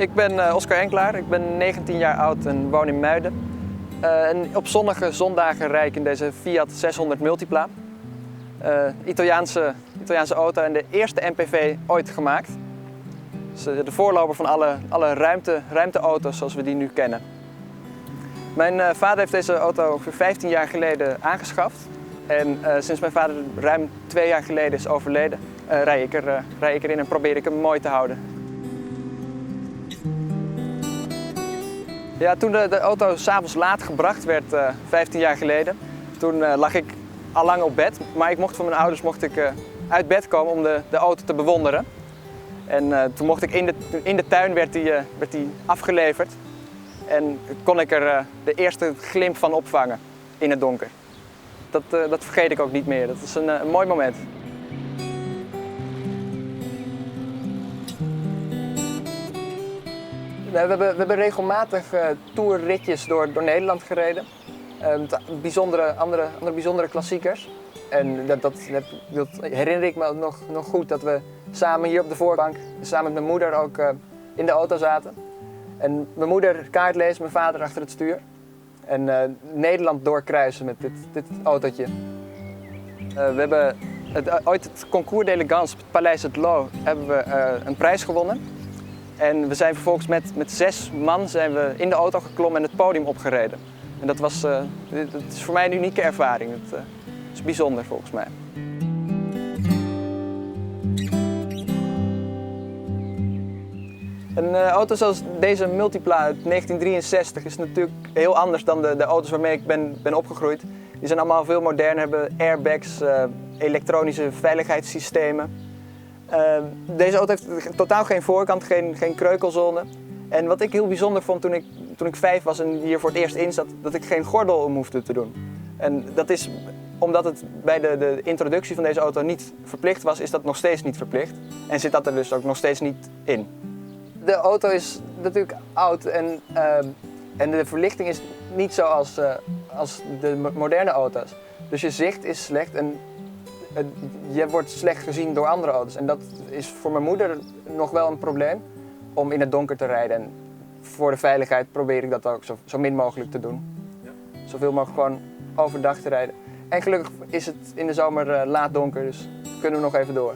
Ik ben Oscar Enklaar, ik ben 19 jaar oud en woon in Muiden. En op zonnige zondagen rijd ik in deze Fiat 600 Multipla. Italiaanse auto en de eerste MPV ooit gemaakt. Dus de voorloper van alle ruimteauto's zoals we die nu kennen. Mijn vader heeft deze auto ongeveer 15 jaar geleden aangeschaft. En sinds mijn vader ruim 2 jaar geleden is overleden, rijd ik erin en probeer ik hem mooi te houden. Ja, toen de auto 's avonds laat gebracht werd, 15 jaar geleden, toen lag ik al lang op bed. Maar ik mocht van mijn ouders uit bed komen om de auto te bewonderen. En toen mocht ik in de tuin werd die afgeleverd. En kon ik er de eerste glimp van opvangen in het donker. Dat vergeet ik ook niet meer. Dat is een mooi moment. We hebben regelmatig tourritjes door Nederland gereden. Andere bijzondere klassiekers. En dat herinner ik me nog goed dat we samen hier op de voorbank, samen met mijn moeder ook in de auto zaten. En mijn moeder kaart leest, mijn vader achter het stuur. En Nederland doorkruisen met dit autootje. We hebben ooit het Concours d'Elegance op het Paleis het Loo hebben we een prijs gewonnen. En we zijn vervolgens met 6 man zijn we in de auto geklommen en het podium opgereden. En dat is voor mij een unieke ervaring. Dat is bijzonder volgens mij. Een auto zoals deze Multipla uit 1963 is natuurlijk heel anders dan de auto's waarmee ik ben opgegroeid. Die zijn allemaal veel moderner, hebben airbags, elektronische veiligheidssystemen. Deze auto heeft totaal geen voorkant, geen kreukelzone. En wat ik heel bijzonder vond toen ik 5 was en hier voor het eerst in zat, dat ik geen gordel om hoefde te doen. En dat is omdat het bij de introductie van deze auto niet verplicht was, is dat nog steeds niet verplicht. En zit dat er dus ook nog steeds niet in. De auto is natuurlijk oud en de verlichting is niet zoals als de moderne auto's. Dus je zicht is slecht en je wordt slecht gezien door andere auto's. En dat is voor mijn moeder nog wel een probleem om in het donker te rijden. En voor de veiligheid probeer ik dat ook zo min mogelijk te doen. Ja. Zoveel mogelijk gewoon overdag te rijden. En gelukkig is het in de zomer laat donker, dus kunnen we nog even door.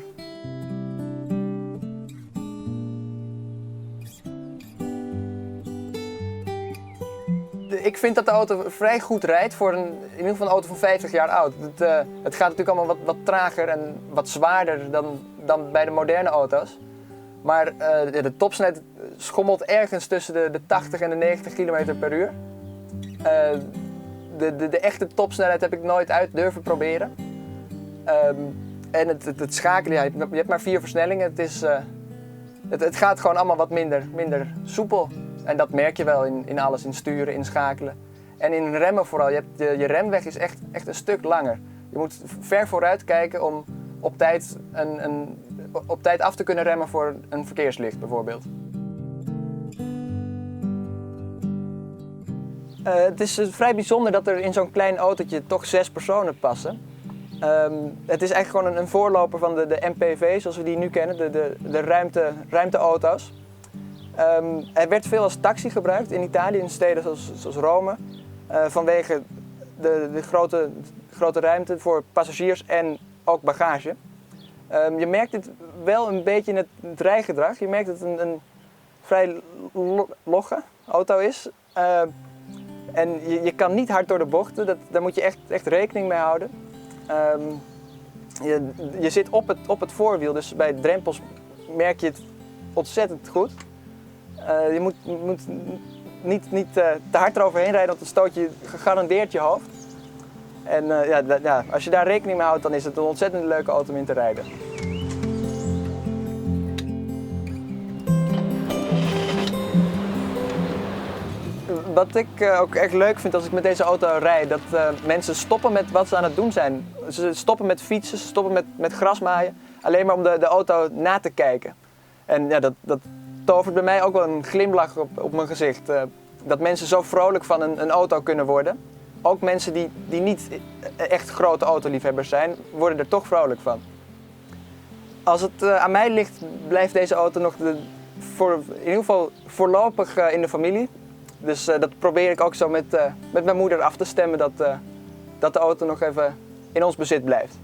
Ik vind dat de auto vrij goed rijdt voor in ieder geval een auto van 50 jaar oud. Het gaat natuurlijk allemaal wat trager en wat zwaarder dan bij de moderne auto's. Maar de topsnelheid schommelt ergens tussen de 80 en de 90 km per uur. De echte topsnelheid heb ik nooit uit durven proberen. En het schakelen, je hebt maar 4 versnellingen. Het gaat gewoon allemaal wat minder soepel. En dat merk je wel in alles, in sturen, in schakelen. En in remmen vooral. Je remweg is echt een stuk langer. Je moet ver vooruit kijken om op tijd af te kunnen remmen voor een verkeerslicht bijvoorbeeld. Het is vrij bijzonder dat er in zo'n klein autootje toch 6 personen passen. Het is eigenlijk gewoon een voorloper van de MPV zoals we die nu kennen, de ruimteauto's. Hij werd veel als taxi gebruikt in Italië, in steden zoals Rome, vanwege de grote ruimte voor passagiers en ook bagage. Je merkt het wel een beetje in het rijgedrag. Je merkt dat het een vrij logge auto is. En je kan niet hard door de bochten, daar moet je echt rekening mee houden. Je zit op het voorwiel, dus bij drempels merk je het ontzettend goed. Je moet niet te hard eroverheen rijden, want dan stoot je gegarandeerd je hoofd. En als je daar rekening mee houdt, dan is het een ontzettend leuke auto om in te rijden. Wat ik ook echt leuk vind als ik met deze auto rijd, dat mensen stoppen met wat ze aan het doen zijn. Ze stoppen met fietsen, ze stoppen met grasmaaien, alleen maar om de auto na te kijken. En ja, dat tovert bij mij ook wel een glimlach op mijn gezicht. Dat mensen zo vrolijk van een auto kunnen worden. Ook mensen die niet echt grote autoliefhebbers zijn, worden er toch vrolijk van. Als het aan mij ligt, blijft deze auto nog in ieder geval voorlopig in de familie. Dus dat probeer ik ook zo met mijn moeder af te stemmen dat de auto nog even in ons bezit blijft.